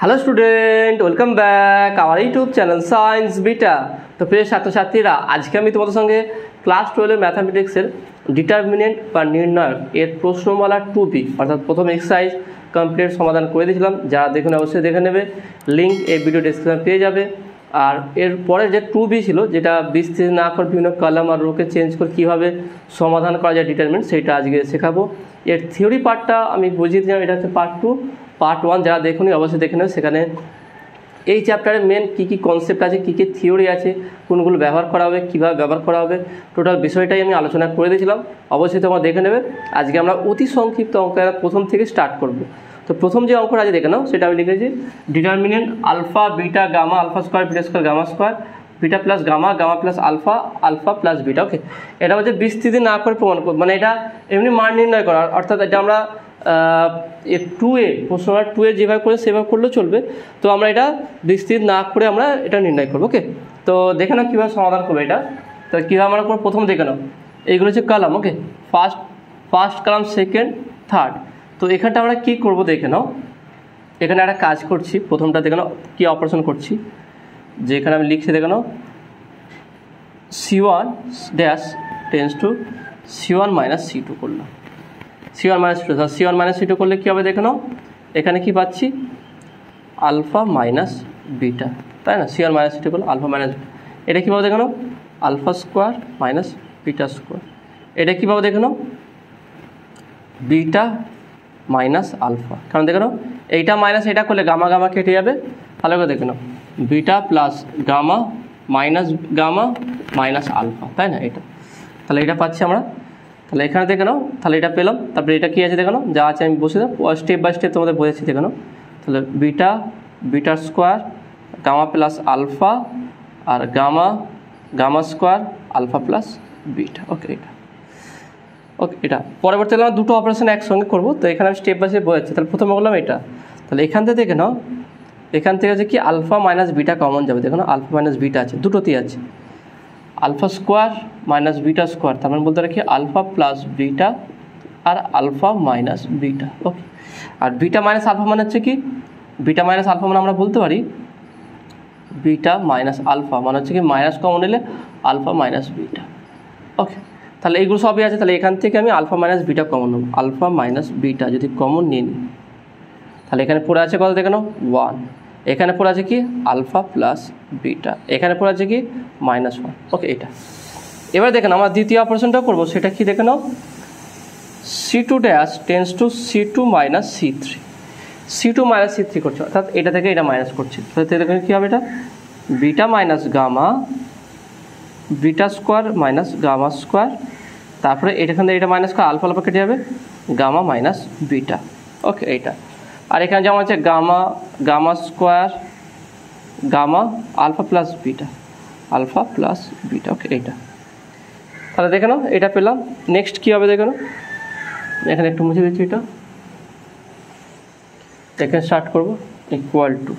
Hello student, welcome back our YouTube channel science beta. তো প্রিয় ছাত্রছাত্রীরা, আজকে আমি তোমাদের সঙ্গে ক্লাস 12 ম্যাথামেটিক্সের ডিটারমিনেন্ট বা নির্ণায়ক এর প্রশ্নমালা 2B অর্থাৎ প্রথম এক্সারসাইজ কমপ্লিট সমাধান করে দিয়েছিলাম। যারা দেখুন অবশ্যই দেখে নেবে, লিঙ্ক এই ভিডিও ডেসক্রিপশনে পেয়ে যাবে। আর এর পরে যে 2B ছিল, যেটা বিস্তৃত না করে বিভিন্ন কলাম আর রোকে চেঞ্জ করে কীভাবে সমাধান করা যায় ডিটারমিনেন্ট, সেইটা আজকে শেখাবো। এর থিওরি পার্টটা আমি বুঝিয়ে দিলাম, এটা হচ্ছে পার্ট 2। পার্ট 1 যারা দেখুন অবশ্যই দেখে নেবে, সেখানে এই চ্যাপ্টারের মেন কী কী কনসেপ্ট আছে, কী কী থিওরি আছে, কোনগুলো ব্যবহার করা হবে, কীভাবে ব্যবহার করা হবে, টোটাল বিষয়টাই আমি আলোচনা করে দিয়েছিলাম। অবশ্যই তোমরা দেখে নেবে। আজকে আমরা অতি সংক্ষিপ্ত অঙ্কের প্রথম থেকে স্টার্ট করব। তো প্রথম যে অঙ্কটা আজকে দেখে নাও, সেটা আমি লিখেছি determinant alpha beta gamma alpha square beta square gamma square beta plus gamma gamma plus alpha alpha plus beta. Okay, এটা হচ্ছে বিস্তৃতি না করে প্রমাণ করব, মানে এটা এমনি মান নির্ণয় করা। অর্থাৎ এটা আমরা 2A প্রশ্নমালা 2A যেভাবে করে সেভাবে করলেও চলবে। তো আমরা এটা বিস্তৃত না করে আমরা এটা নির্ণয় করবো। ওকে, তো দেখে নাও কীভাবে সমাধান করবো এটা। তো কীভাবে আমরা করবো, প্রথম দেখে নাও, এইগুলো হচ্ছে কলাম। ওকে, ফার্স্ট কলাম, সেকেন্ড, থার্ড। তো এখানটা আমরা কী করবো দেখে নাও। এখানে একটা কাজ করছি, প্রথমটা দেখে নাও কী অপারেশন করছি। যে এখানে আমি লিখছি দেখে নাও, C1 dash tends two C1 minus C2 করলাম। C1 minus C2, C1 minus C2 করলে কী হবে দেখে নাও, এখানে কি পাচ্ছি আলফা মাইনাস বিটা, তাই না? C1 মাইনাস C2 করলে আলফা মাইনাস বিটা। এটা কীভাবে দেখে নাও, alpha square minus beta square. এটা কীভাবে দেখে নাও, বিটা মাইনাস আলফা। কারণ দেখে নাও এইটা মাইনাস এটা করলে গামা গামা কেটে যাবে। ভালো করে দেখে নাও, beta plus gamma minus alpha, তাই না? এটা তাহলে এটা পাচ্ছি আমরা। তাহলে এখানে দেখে নাও, তাহলে এটা পেলাম। তারপরে এটা কী আছে দেখে নাও, যা আছে আমি বসে দাও, স্টেপ বাই স্টেপ তোমাদের বোঝাচ্ছি দেখে নাও। তাহলে beta square gamma plus alpha আর gamma square alpha plus beta. Okay, এটা পরবর্তী আমরা দুটো অপারেশন একসঙ্গে করবো। তো এখানে আমি স্টেপ বাই স্টেপ বোঝাচ্ছি। তাহলে প্রথমে বললাম এটা। তাহলে এখান থেকে দেখে নাও, এখান থেকে আছে কি আলফা মাইনাস বিটা কমন যাবে। দেখো না, আলফা মাইনাস বিটা আছে, দুটোতেই আছে। Alpha square minus beta square, তার মানে বলতে রাখি আলফা প্লাস বিটা আর আলফা মাইনাস বিটা। ওকে, আর বিটা মাইনাস আলফা মানে হচ্ছে কি, বিটা মাইনাস আলফা মানে আমরা বলতে পারি বিটা মাইনাস আলফা মানে হচ্ছে কি মাইনাস কমন নিলে আলফা মাইনাস বিটা। ওকে, তাহলে এইগুলো সবই আছে। তাহলে এখান থেকে আমি আলফা মাইনাস বিটা কমন নেব। আলফা মাইনাস বিটা যদি কমন নিয়ে নিই, তাহলে এখানে পড়ে আছে কত দেখে নাও, 1। এখানে পড়ে আছে কি আলফা প্লাস বিটা, এখানে পড়ে আছে কি -1। ওকে, এটা এবার দেখেন আমরা দ্বিতীয় অপারেশনটা করবো। সেটা কি দেখে নাও, C2 dash tends two C2 minus C3। C2 minus C3 করছে, অর্থাৎ এটা থেকে এটা মাইনাস করছে। তাহলে দেখেন কী হবে, এটা beta minus gamma beta square minus gamma square, তারপরে এখান থেকে এটা মাইনাস করে আলফা আলফা কেটে যাবে, গামা মাইনাস বিটা। ওকে, এইটা। আর এখানে যেমন আছে gamma square gamma alpha plus beta. Okay, এইটা। তাহলে দেখে নাও এটা পেলাম। নেক্সট কী হবে দেখে নাও, এখানে একটু মুছে দিচ্ছি, এখানে স্টার্ট করবো ইকুয়াল টু।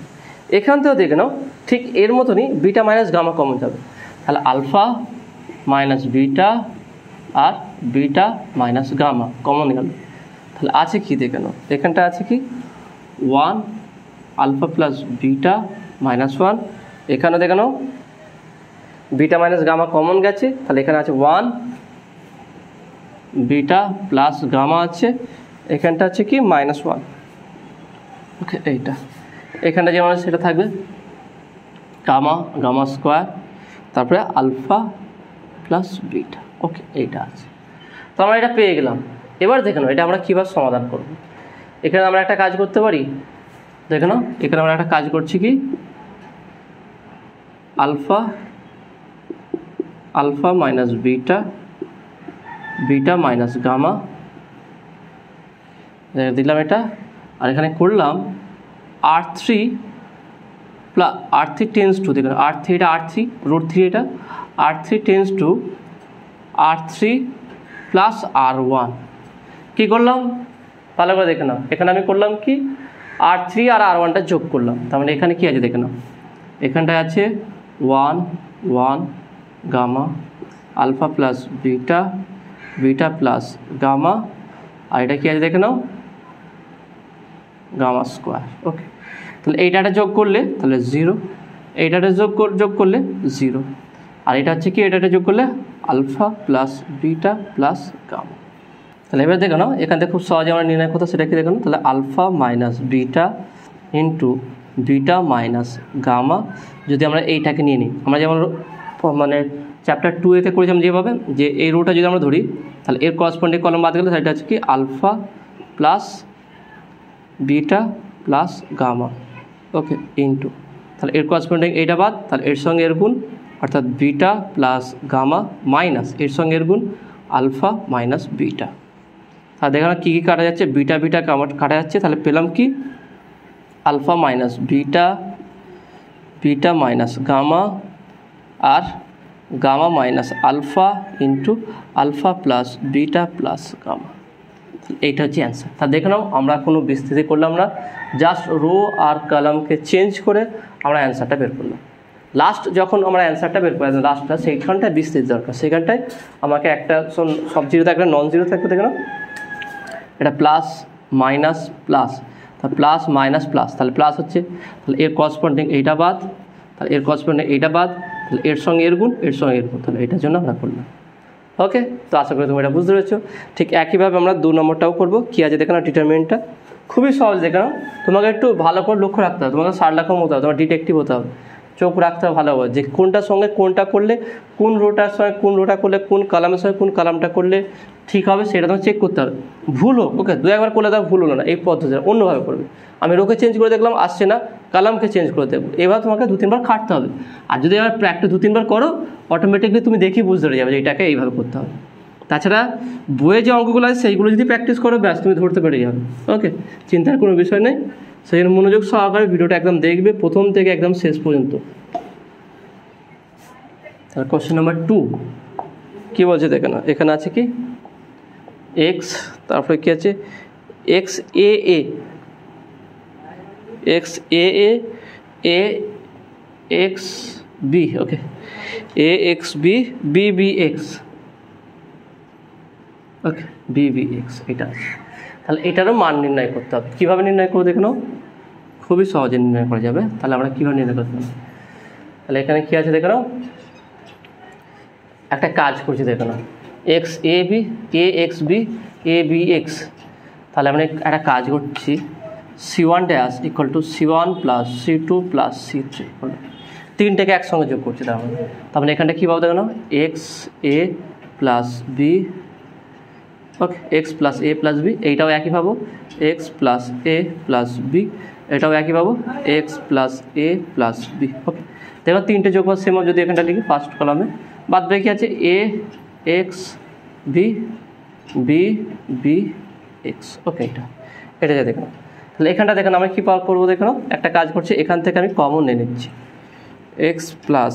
এখান থেকেও দেখে নাও ঠিক এর মতনই বিটা মাইনাস গামা কমন যাবে। তাহলে আলফা মাইনাস বিটা আর বিটা মাইনাস গামা কমন গেল। তাহলে আছে কি দেখে নাও, এখানটা আছে কি 1 আলফা প্লাস বিটা -1। এখানে দেখে নাও বিটা মাইনাস গামা কমন গেছে। তাহলে এখানে আছে 1 বিটা প্লাস গামা আছে, এখানটা আছে কি -1। ওকে, এইটা। এখানটা যেমন সেটা থাকবে গামা স্কোয়ার, তারপরে আলফা প্লাস বিটা। ওকে, এইটা আছে। তো আমরা এটা পেয়ে গেলাম। এবার দেখে নাও এটা আমরা কীভাবে সমাধান করব। এখানে আমরা একটা কাজ করতে পারি, দেখে নাও এখানে আমরা একটা কাজ করছি কি alpha minus beta minus gamma দিলাম এটা। আর এখানে করলাম R3 টেন্স টু, দেখুন R3 এটা R3 √3, এটা R3 tense to R3 plus R1। কী করলাম ভালো করে দেখে নাও, এখানে আমি করলাম কি R3 আর R1টা যোগ করলাম। তার মানে এখানে কী আছে দেখে নাও, এখানটায় আছে 1 gamma alpha plus beta plus gamma, আর এটা কী আছে দেখে নাও গামা স্কোয়ার। ওকে, তাহলে এইটাটা যোগ করলে তাহলে 0, এইটাটা যোগ করলে 0, আর এটা হচ্ছে কি এটাটা যোগ করলে alpha plus beta plus gamma. তাহলে এবার দেখো না এখান থেকে খুব সহজে আমরা নির্ণয় করতে সেটা কি দেখো না, তাহলে alpha minus beta into beta minus gamma. যদি আমরা এইটাকে নিয়ে নিই, আমরা যেমন মানে চ্যাপ্টার 2 করেছিলাম যেভাবে, যে এই রোটা যদি আমরা ধরি তাহলে এর করসপন্ডিং কলম বাদ গেলে সেটা হচ্ছে কি alpha plus beta plus gamma, okay, into তাহলে এর করসপন্ডিং এইটা বাদ, তাহলে এর সঙ্গে এর গুণ অর্থাৎ বিটা প্লাস গামা মাইনাস এর সঙ্গে এর গুণ আলফা মাইনাস বিটা। তাহলে দেখো না কী কী কাটা যাচ্ছে, বিটা বিটা কাটা যাচ্ছে, তাহলে পেলাম কি alpha minus beta, beta minus gamma, আর gamma minus alpha into alpha plus beta plus gamma. এইটা হচ্ছে অ্যান্সার। তা দেখে নাও আমরা কোনো বিস্তৃতি করলাম না, জাস্ট রো আর কলামকে চেঞ্জ করে আমরা অ্যান্সারটা বের করলাম। লাস্ট যখন আমরা অ্যান্সারটা বের করলাম লাস্টটা সেইখানটায় বিস্তৃতি দরকার, সেখানটায় আমাকে একটা সব জিরো থাকলে নন জিরো থাকবে, দেখে নাও এটা প্লাস মাইনাস প্লাস, তাহলে প্লাস মাইনাস প্লাস, তাহলে প্লাস হচ্ছে, তাহলে এর করসপন্ডিং এইটা বাদ, তাহলে এর করসপন্ডিং এইটা বাদ, তাহলে এর সঙ্গে এর গুণ এর সঙ্গে এর গুণ, তাহলে এটার জন্য আমরা করলাম। ওকে, তো আশা করি তুমি এটা বুঝতে পেরেছো। ঠিক একইভাবে আমরা 2 নম্বরটাও করবো। কী আছে দেখে নাও, ডিটারমিনেন্টটা খুবই সহজ দেখে নাও। তোমাকে একটু ভালো করে লক্ষ্য রাখতে হবে, তোমাকে সারলাখম হতে হবে, তোমার ডিটেকটিভ হতে হবে, চোখ রাখতে হবে ভালোভাবে যে কোনটার সঙ্গে কোনটা করলে, কোন রোটার সঙ্গে কোন রোটা করলে, কোন কালামের সঙ্গে কোন কালামটা করলে ঠিক হবে সেটা তোমাকে চেক করতে হবে। ভুল হোক, ওকে, 2-1 করলে তার ভুল হলো না, এই পদ্ধতিটা অন্যভাবে করবে। আমি রোকে চেঞ্জ করে দেখলাম আসছে না, কালামকে চেঞ্জ করে দেখবো, এবার তোমাকে 2-3 বার খাটতে হবে। আর যদি এবার প্র্যাকটিস 2-3 বার করো অটোমেটিকলি তুমি দেখি বুঝতে পেরে যাবে যে এটাকে এইভাবে করতে হবে। তাছাড়া বইয়ে যে অঙ্কগুলো আছে সেইগুলো যদি প্র্যাকটিস করো ব্যাস তুমি ধরতে পেরে যাবে। ওকে, চিন্তার কোনো বিষয় নেই। সেই জন্য মনোযোগ সহকারে ভিডিওটা একদম দেখবে প্রথম থেকে একদম শেষ পর্যন্ত। তাহলে কোশ্চেন নাম্বার 2 কী বলছে দেখে না, এখানে আছে কি এক্স, তারপরে কী আছে X A A, X A A, A X B, okay, A X B, B B X, okay, B B X এটা আছে। তাহলে এটারও মান নির্ণয় করতে হবে। কীভাবে নির্ণয় করবো দেখে নাও, খুবই সহজে নির্ণয় করা যাবে। তাহলে আমরা কীভাবে নির্ণয় করতে পারি, তাহলে এখানে কী আছে দেখে নাও, একটা কাজ করছি দেখে নাও, x A B, A X B, A B x. তাহলে আমরা একটা কাজ করছি, C1 dash equal two C1 plus C2 plus C3, তিনটাকে একসঙ্গে যোগ করছি। তারপরে এখানটা কী পাবো দেখো না, x A plus B, okay, x plus A plus B, এইটাও একই পাবো, x plus A plus B, এটাও একই পাবো, x plus A plus B. ওকে, দেখো তিনটে যোগ সেম যদি এখানটা লিখি ফার্স্ট কলামে, বাদ বাকি আছে A X B, B B X, okay, এটা যা দেখো। তাহলে এখানটা দেখেন আমরা কী পাওয়ার করবো দেখো, একটা কাজ করছি, এখান থেকে আমি কমন নিয়ে নিচ্ছি, X plus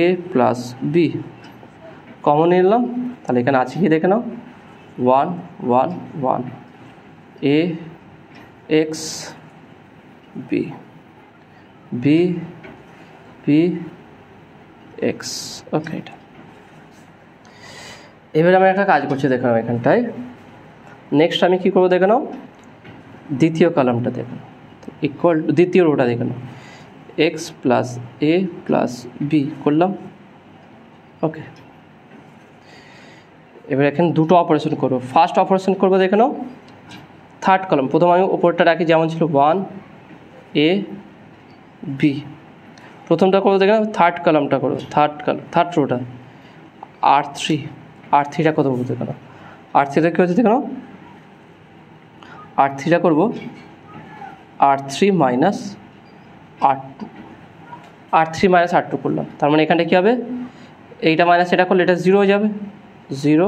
A plus B common নিয়ে নিলাম। তাহলে এখানে আছে কি দেখে নাও, 1 1 1, A X B, B B X, okay. এটা এবারে আমি একটা কাজ করছি দেখে নাও এখানটায়, নেক্সট আমি কী করবো দেখে নাও, দ্বিতীয় কলামটা দেখে নাও, ইকুয়াল দ্বিতীয় রোটা দেখে নাও, x plus A plus B করলাম, ওকে। এবার এখানে দুটো অপারেশন করবো। ফার্স্ট অপারেশন করবো দেখে নাও, থার্ড কলাম, প্রথম আমি ওপরটা রাখি যেমন ছিল 1 এ বি, প্রথমটা করবো দেখে নাও, থার্ড কলামটা করবো, থার্ড রোটা R3টা কত বলতে দেখে নাও, R3টা কী হচ্ছে দেখে নাও, R3টা করবো R3 minus R2, R3 minus R2 করলাম। তার মানে এখানটা কী হবে, এইটা মাইনাস এটা করলে এটা 0 হয়ে যাবে, 0,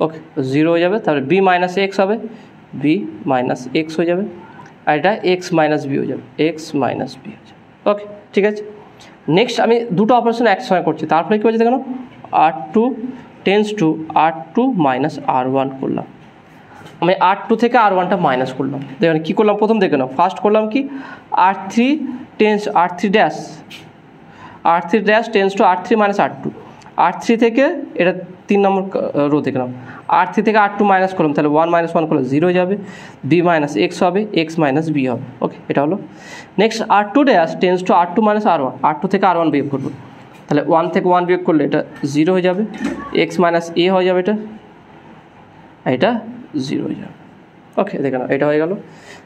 ওকে, 0 হয়ে যাবে। তারপরে বি মাইনাস এক্স হবে, বি মাইনাস এক্স হয়ে যাবে, আর এটা এক্স মাইনাস বি হয়ে যাবে, এক্স মাইনাস বি হয়ে যাবে, ওকে, ঠিক আছে। নেক্সট আমি দুটো অপারেশন একসঙ্গে করছি, তারপরে কী হচ্ছে দেখো, R2 tends to R2 minus R1 করলাম। আমি R2 থেকে R1টা মাইনাস করলাম, দেখুন কী করলাম প্রথম দেখে নাও, ফার্স্ট করলাম কি R3 dash tends to R3 minus R2, R3 থেকে এটা 3 নম্বর রো দেখে নাও, R3 থেকে R2 মাইনাস করলাম, তাহলে 1 - 1 করলে 0 হয়ে যাবে, b - x হবে, x - b হবে। ওকে, এটা হলো। Next R2 dash tends two R2 - R1, R2 থেকে R1 বিয়োগ করবো, তাহলে 1 থেকে 1 বিয়োগ করলে এটা 0 হয়ে যাবে, x - a হয়ে যাবে, এটা 0 হয়ে যাবে। ওকে, দেখে নাও, এটা হয়ে গেল।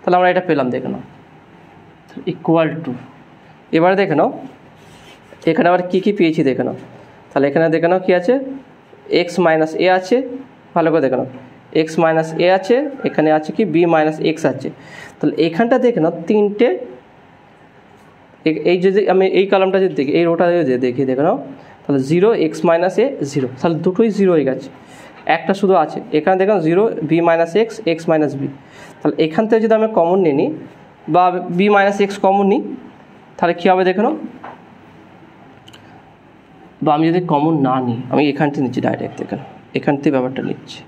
তাহলে আমরা এটা পেলাম, দেখে নাও, ইকুয়াল টু। এবারে দেখে নাও এখানে আবার কী কী পেয়েছি দেখে নাও। তাহলে এখানে দেখে নাও কী আছে, x - a আছে, ভালো করে দেখে নাও, x - a আছে, এখানে আছে কি b - x আছে। তাহলে এখানটা দেখে নাও তিনটে, এই যদি আমি এই কলামটা যদি দেখি, এই রোটা যদি দেখি, দেখে নাও, তাহলে 0 x - a 0, তাহলে দুটোই 0 হয়ে গেছে, একটা শুধু আছে এখানে দেখুন 0 b - x, x - b। তাহলে এখান থেকে যদি আমি কমন নিই বা b - x কমন নিই, তাহলে কী হবে দেখে নাও, বা আমি যদি কমন না নিই, আমি এখান থেকে নিচ্ছি ডাইরেক্ট, দেখে নাও এখান থেকে ব্যাপারটা নিচ্ছি,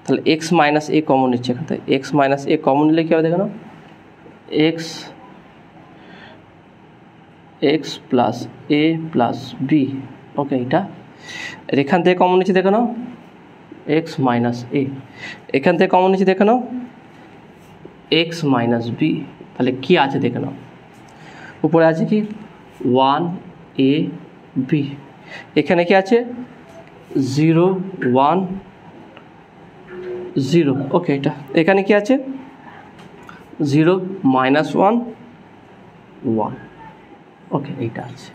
তাহলে x - a কমন নিচ্ছে এখান থেকে, x - a কমন নিলে কী হবে দেখে নাও, x plus a plus b। ওকে, এটা এখান থেকে কমন নিচ্ছি দেখে নাও, x - a, এখান থেকে কমন নিচ্ছি দেখে নাও, x - b। তাহলে কি আছে দেখে নাও, উপরে আছে কি 1ab, এখানে কি আছে 0 1 0। ওকে, এটা এখানে কি আছে 0 - 1 1। ওকে, এইটা আছে।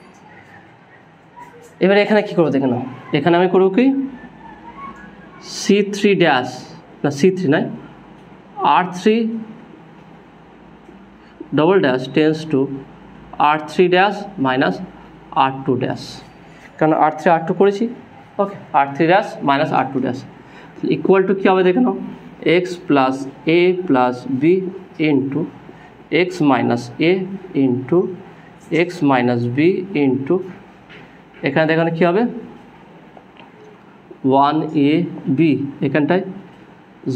এবারে এখানে কী করবো দেখে নাও, এখানে আমি করবো কি C3 ড্যাশ, না C3 নয়, R3 double dash tends to R3 dash minus R2 dash, কারণ R3 R2 করেছি। Okay, R3 dash minus R2 dash equal to কী হবে দেখে নাও, x plus a plus b into x minus a into x minus b into এখানে দেখানো কী হবে 1ab, এখানটায়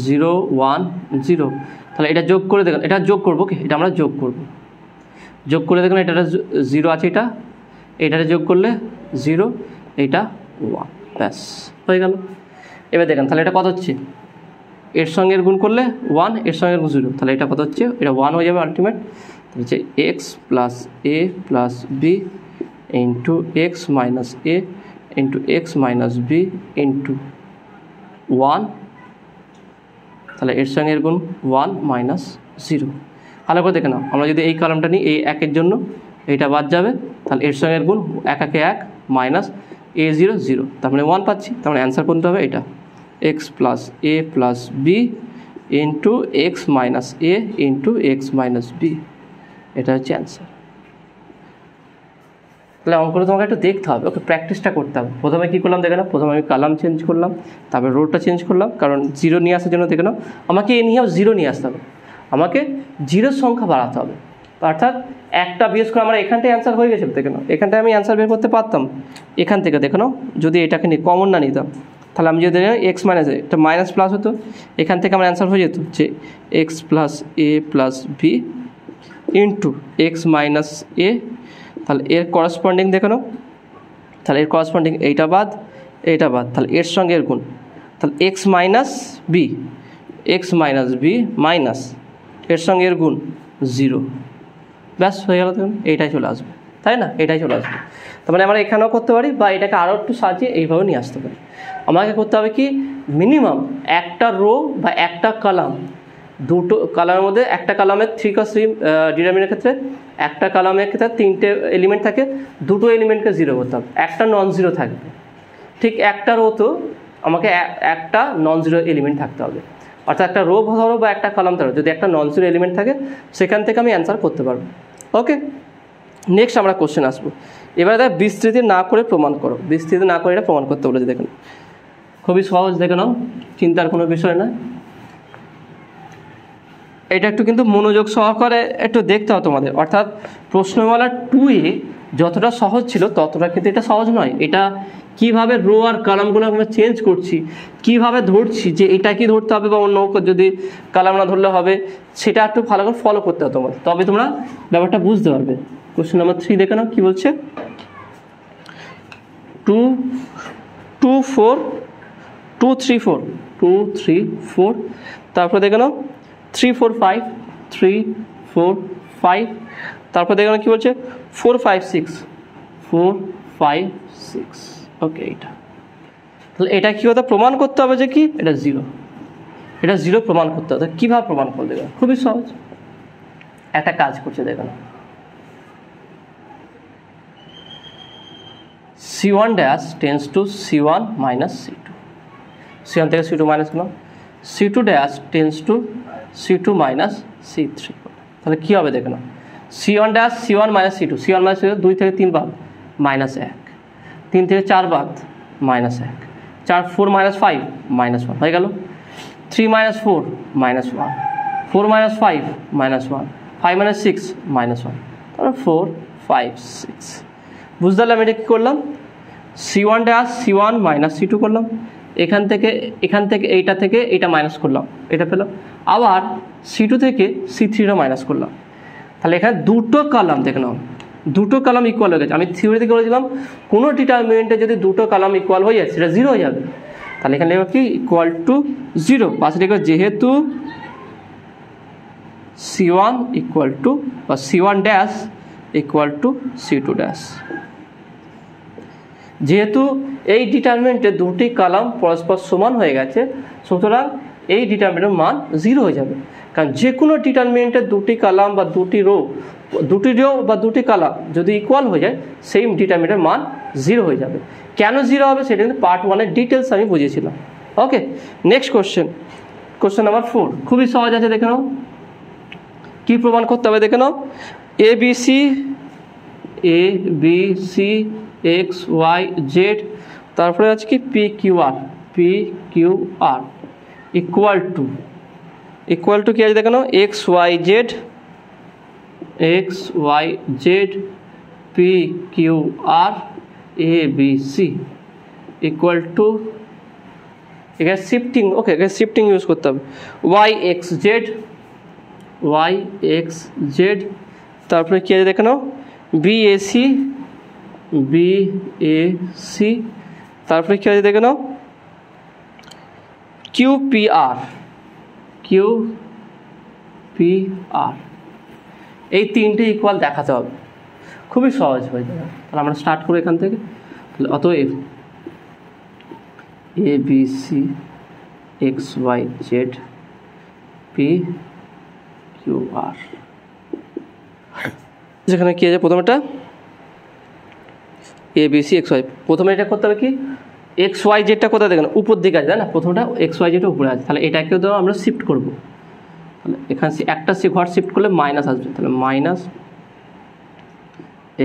0 1 0। তাহলে এটা যোগ করে দেখুন, এটা যোগ করবো কি, এটা আমরা যোগ করব, যোগ করে দেখুন, এটা 0 আছে, এটাতে যোগ করলে 0, এইটা 1, ব্যাস হয়ে গেল। এবার দেখেন তাহলে এটা কত হচ্ছে, এর সঙ্গে এর গুণ করলে 1, এর সঙ্গে গুণ 0, তাহলে এটা কত হচ্ছে, এটা 1 হয়ে যাবে আলটিমেট। হচ্ছে x plus a plus b into x minus a into x minus b into 1, তাহলে এর সঙ্গে এর গুণ 1 মাইনাস 0। ভালো করে দেখে নাও, আমরা যদি এই কলামটা নিই, এই 1-এর জন্য এইটা বাদ যাবে, তাহলে এর সঙ্গে এর গুণ 1 1 1 মাইনাস a0 0, তার মানে 1 পাচ্ছি। তার মানে অ্যান্সার কোনটা হবে, এটা x plus a plus b into x minus a into x minus b, এটা হচ্ছে অ্যান্সার। তাহলে অঙ্কটা তোমাকে একটু দেখতে হবে, ওকে, প্র্যাকটিসটা করতে হবে। প্রথমে কী করলাম দেখে নাও, প্রথমে আমি কলাম চেঞ্জ করলাম, তারপরে রোটা চেঞ্জ করলাম, কারণ 0 নিয়ে আসার জন্য দেখে নাও আমাকে এ নিয়েও 0 নিয়ে আসতে হবে, আমাকে 0 সংখ্যা বাড়াতে হবে। অর্থাৎ একটা বিশেষ করে আমার এখানটায় অ্যান্সার হয়ে গেছে, দেখে নাও এখানটায় আমি অ্যান্সার বের করতে পারতাম, এখান থেকে দেখে নাও যদি এটাকে নিয়ে কমন না নিতাম, তাহলে আমি যদি x মাইনাস এটা মাইনাস প্লাস হতো, এখান থেকে আমার অ্যান্সার হয়ে যেত যে x plus a plus b into x minus a, তাহলে এর করসপন্ডিং দেখে নাও, তাহলে এর করসপন্ডিং এইটা বাদ, তাহলে এর সঙ্গে এর গুণ, তাহলে x মাইনাস b মাইনাস এর সঙ্গে এর গুণ 0, ব্যাস হয়ে গেল। দেখুন এইটাই চলে আসবে, তাই না, এটাই চলে আসবে। তার মানে আমরা এখানেও করতে পারি বা এটাকে আরও একটু সাজিয়ে এইভাবে নিয়ে আসতে পারি। আমাকে করতে হবে কি মিনিমাম একটা রো বা একটা কলাম, দুটো কলামের মধ্যে একটা কলামের 3 × 3 ডিটারমিনের ক্ষেত্রে একটা কলামের ক্ষেত্রে 3টে এলিমেন্ট থাকে, দুটো এলিমেন্টকে 0 করতে হবে, একটা নন জিরো থাকবে। ঠিক একটা রো তো আমাকে একটা নন জিরো এলিমেন্ট থাকতে হবে, অর্থাৎ একটা রো ধরো বা একটা কলাম ধরো, যদি একটা নন জিরো এলিমেন্ট থাকে সেখান থেকে আমি অ্যান্সার করতে পারবো। ওকে, নেক্সট আমরা কোশ্চেন আসবো। এবারে দেখ বিস্তৃতি না করে প্রমাণ করো, বিস্তৃতি না করে এটা প্রমাণ করতে বলেছে। দেখুন খুবই সহজ, দেখে নাও, চিন্তার কোনো বিষয় না। এটা একটু কিন্তু মনোযোগ সহকারে একটু দেখতে হবে তোমাদের, অর্থাৎ প্রশ্নমালা 2-এ যতটা সহজ ছিল ততটা কিন্তু এটা সহজ নয়। এটা কিভাবে রো আর কলামগুলো আমরা চেঞ্জ করছি, কিভাবে ধরছি যে এটা কি ধরতে হবে বা অন্য যদি কলাম না ধরলে হবে, সেটা একটু ভালো করে ফলো করতে হবে তোমাদের, তবে তোমরা ব্যাপারটা বুঝতে পারবে। কোশ্চেন নাম্বার 3 দেখে নাও কি বলছে, 2 4 2 3 4 2 3 4 তারপরে দেখে নাও 3 4 5 3 4 5 তারপরে দেখে নাও কি বলছে 4 5 6 4 5 6 ওকে এটা তাহলে এটা কি কথা প্রমাণ করতে হবে যে কি এটা জিরো, এটা জিরো প্রমাণ করতে হবে। কীভাবে প্রমাণ করে দেবে? খুবই সহজ, একটা কাজ করছে দেখুন, C1 dash tends two C1 minus C2, C1 থেকে C2 মাইনাস করলাম, C2 dash tends two C2 minus C3। তাহলে কী হবে দেখুন, C1 dash C1 minus C2, C1 minus C2 2 থেকে 3 বাদ মাইনাস 1, 3 থেকে 4 বাদ মাইনাস 1, 4 4 মাইনাস 5 মাইনাস 1 হয়ে গেল, 3 minus 4 minus 1, 4 minus 5 minus 1, 5 minus 6 minus 1, তারপর 4 5 6। বুঝতে পারলাম এটা কী করলাম, C1 dash C1 minus C2 করলাম, এখান থেকে এইটা থেকে এইটা মাইনাস করলাম, এটা পেলাম, আবার C2 থেকে C3টা মাইনাস করলাম। তাহলে এখানে দুটো কলাম দেখে নাও, দুটো কলাম ইকুয়াল হয়ে গেছে। আমি থিওরি থেকে বলেছিলাম কোনো ডিটারমিনেন্টে যদি দুটো কলাম ইকুয়াল হয়ে যায় সেটা জিরো হয়ে যাবে। তাহলে এখানে লিখব কি ইকুয়াল টু জিরো, পাশে লিখব যেহেতু C1 ইকুয়াল টু বা C1 dash equal two C2 dash. যেহেতু এই ডিটারমিনেন্টে দুটি কলাম পরস্পর সমান হয়ে গেছে, সুতরাং এই ডিটারমিনেন্টের মান জিরো হয়ে যাবে। কারণ যে কোনো ডিটারমিনেন্টে দুটি কলাম বা দুটি রো বা দুটি কলাম যদি ইকুয়াল হয়ে যায় সেই ডিটারমিনেন্টের মান জিরো হয়ে যাবে। কেন জিরো হবে সেটা কিন্তু পার্ট 1-এর ডিটেলস আমি বুঝিয়েছিলাম। ওকে, নেক্সট কোশ্চেন নাম্বার 4, খুবই সহজ আছে, দেখে নাও কী প্রমাণ করতে হবে দেখে নাও। A B C X Y Z, তারপরে আছে কি P Q R equal to কি আছে দেখে নাও X Y Z P Q R A B C equal to, এখানে শিফটিং, ওকে এখানে শিফটিং ইউজ করতে হবে, ওয়াই এক্স জেড, তারপরে কি আছে দেখে নাও বি এ সি, তারপরে কি আছে দেখে নাও কিউ পি আর, এই তিনটে ইকুয়াল দেখাতে হবে, খুবই সহজ হয়ে যাবে। তাহলে আমরা স্টার্ট করি এখান থেকে। তাহলে অতএব A B C X Y Z P Q R, যেখানে কি আছে প্রথমেটা A B C X Y, প্রথমে এটা করতে হবে কি এক্স ওয়াই জেডটা কোথায় দেখেন উপর দিকে আছে, তাই না? প্রথমটা এক্স ওয়াই জেডটা উপরে আছে, তাহলে এটাকেও তো আমরা শিফট করবো। তাহলে এখানে একটা ঘর শিফট করলে মাইনাস আসবে, তাহলে মাইনাস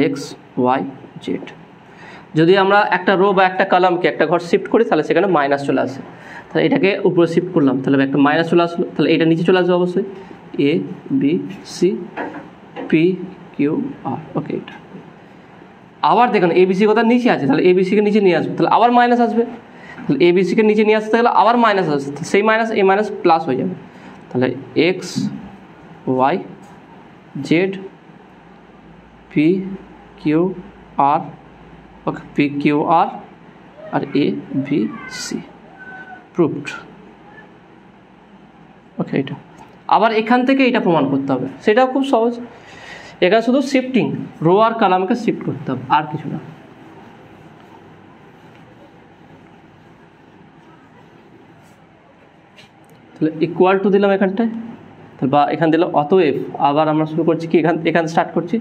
এক্স ওয়াই জেড। যদি আমরা একটা রো বা একটা কলামকে একটা ঘর শিফট করি তাহলে সেখানে মাইনাস চলে আসে, তাহলে এটাকে উপরে শিফট করলাম, তাহলে একটা মাইনাস চলে আসলো, তাহলে এটা নিচে চলে আসবে অবশ্যই, এ B C P Q R. ওকে, এটা আবার দেখুন এবিসি কোথায় নিচে আছে, তাহলে এবিসিকে নিচে নিয়ে আসবে, তাহলে আবার মাইনাস আসবে, তাহলে এবিসিকে নিচে নিয়ে আসতে গেলে আবার মাইনাস আসবে, সেই মাইনাস এই মাইনাস প্লাস হয়ে যাবে, তাহলে X Y Z P Q R, okay P Q R R A B C proved. Okay, এটা আবার এখান থেকে এটা প্রমাণ করতে হবে, সেটাও খুব সহজ। এখানে শুধু শিফটিং, রো আর কলামকে শিফট করতে হবে, আর কিছু না। তাহলে ইকুয়াল টু দিলাম এখানটায়, বা এখানে দিলাম অতএব, আবার আমরা শুরু করছি কি এখান স্টার্ট করছি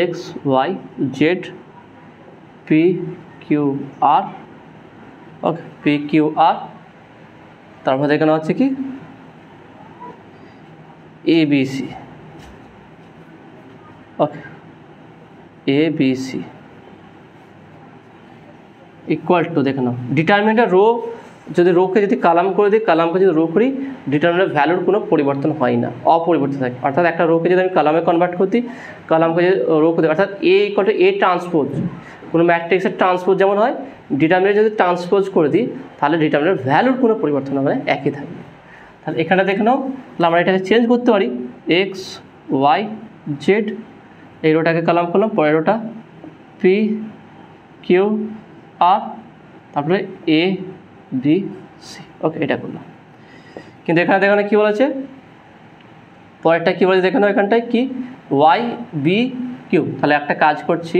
X Y Z P Q R, okay P Q R, তারপর এখানে হচ্ছে কি A B C, okay A B C equal to, দেখে নাও ডিটারমিনেন্টের রো যদি রোকে যদি কালাম করে দিই, কালামকে যদি রো করি, ডিটারমিনেন্টের ভ্যালুর কোনো পরিবর্তন হয় না, অপরিবর্তিত থাকে। অর্থাৎ একটা রোকে যদি আমি কালামে কনভার্ট করতে, কালামকে যদি রো করে দিই, অর্থাৎ এ ইকুয়াল টু এ ট্রান্সপোজ, কোনো ম্যাট্রিক্সের ট্রান্সপোজ যেমন হয়, ডিটারমিনেন্ট যদি ট্রান্সপোজ করে দিই তাহলে ডিটারমিনেন্টের ভ্যালুর কোনো পরিবর্তন হবে না, একই থাকবে। তাহলে এখানে দেখে নাও, তাহলে আমরা এটাকে চেঞ্জ করতে পারি, এক্স ওয়াই জেড, এই রোটাকে কালাম করলাম, পরের রোটা পি কিউ আর, তারপরে এ বি সি। ওকে, এটা করলাম। কিন্তু এখানে দেখানো কী বলেছে, পরেরটা কী বলেছে দেখানো, এখানটায় কি ওয়াই বি কিউ। তাহলে একটা কাজ করছি,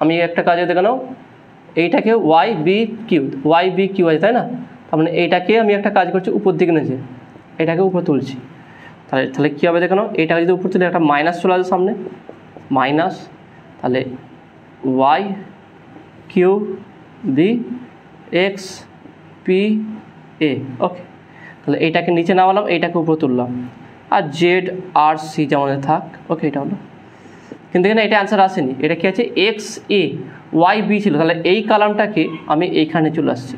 আমি একটা কাজে দেখানো, এইটাকে ওয়াই বি কিউ আছে তাই না, তার মানে এইটাকে আমি একটা কাজ করছি উপর দিকে নিয়ে, এটাকে উপর তুলছি। তাহলে কী হবে দেখানো, এটাকে যদি উপর তুলে একটা মাইনাস চলে আসে সামনে, মাইনাস, তাহলে Y Q B X P A. Okay, তাহলে এইটাকে নিচে নামালাম, এইটাকে উপর তুললাম, আর জেড আর সি যেমন থাক। ওকে, এটা হলো। কিন্তু এখানে এটা অ্যান্সার আসেনি, এটা কি আছে এক্স এ ওয়াই বি ছিল, তাহলে এই কালামটাকে আমি এইখানে চলে আসছি,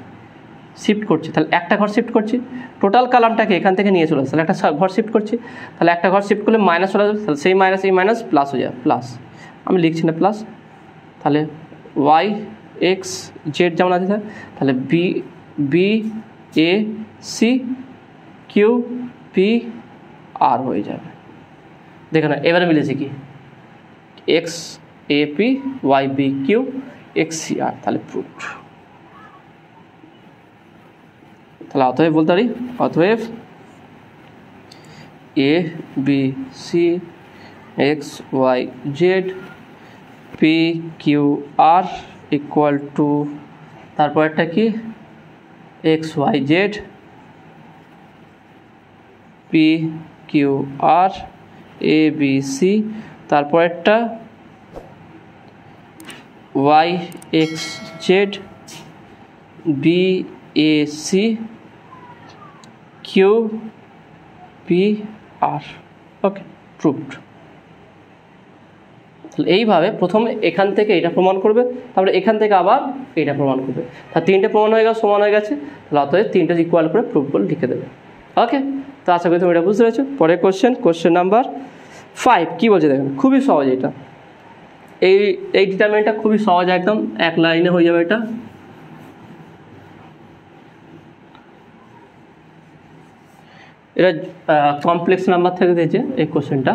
শিফট করছি। তাহলে একটা ঘর শিফট করছি, টোটাল কালামটাকে এখান থেকে নিয়ে চলে আসছে, তাহলে একটা ঘর শিফট করছি, তাহলে একটা ঘর শিফট করলে মাইনাস চলে আসবে, তাহলে সেই মাইনাস এই মাইনাস প্লাস হয়ে যাবে, প্লাস, আমি লিখছি না প্লাস। তাহলে ওয়াই এক্স জেড যেমন আছে তাহলে B B A C Q P R হয়ে যাবে। দেখে না, এবারে মিলেছে কি X A P Y B Q X C R, তাহলে প্রুফড। তাহলে অতএব বলতে পারি, অতএব A B C X Y Z P Q R equal to, তারপরটা কি X Y Z P Q R A B C, তারপরেরটা Y X Z B A C Q P R. Okay, proved. তাহলে এইভাবে প্রথমে এখান থেকে এটা প্রমাণ করবে, তারপরে এখান থেকে আবার এটা প্রমাণ করবে, তার তিনটে প্রমাণ হয়ে গেছে, সমান হয়ে গেছে। তাহলে অতএব তিনটে ইকুয়াল করে প্রুভ করে লিখে দেবে। ওকে, তো আশা করি তুমি এটা বুঝতে পেরেছো। পরের কোশ্চেন নাম্বার 5 কী বলছে দেখেন, খুবই সহজ এটা, এই ডিটারমিনেন্টটা খুবই সহজ, একদম এক লাইনে হয়ে যাবে। এটা কমপ্লেক্স নাম্বার থেকে দিয়েছে এই কোশ্চেনটা।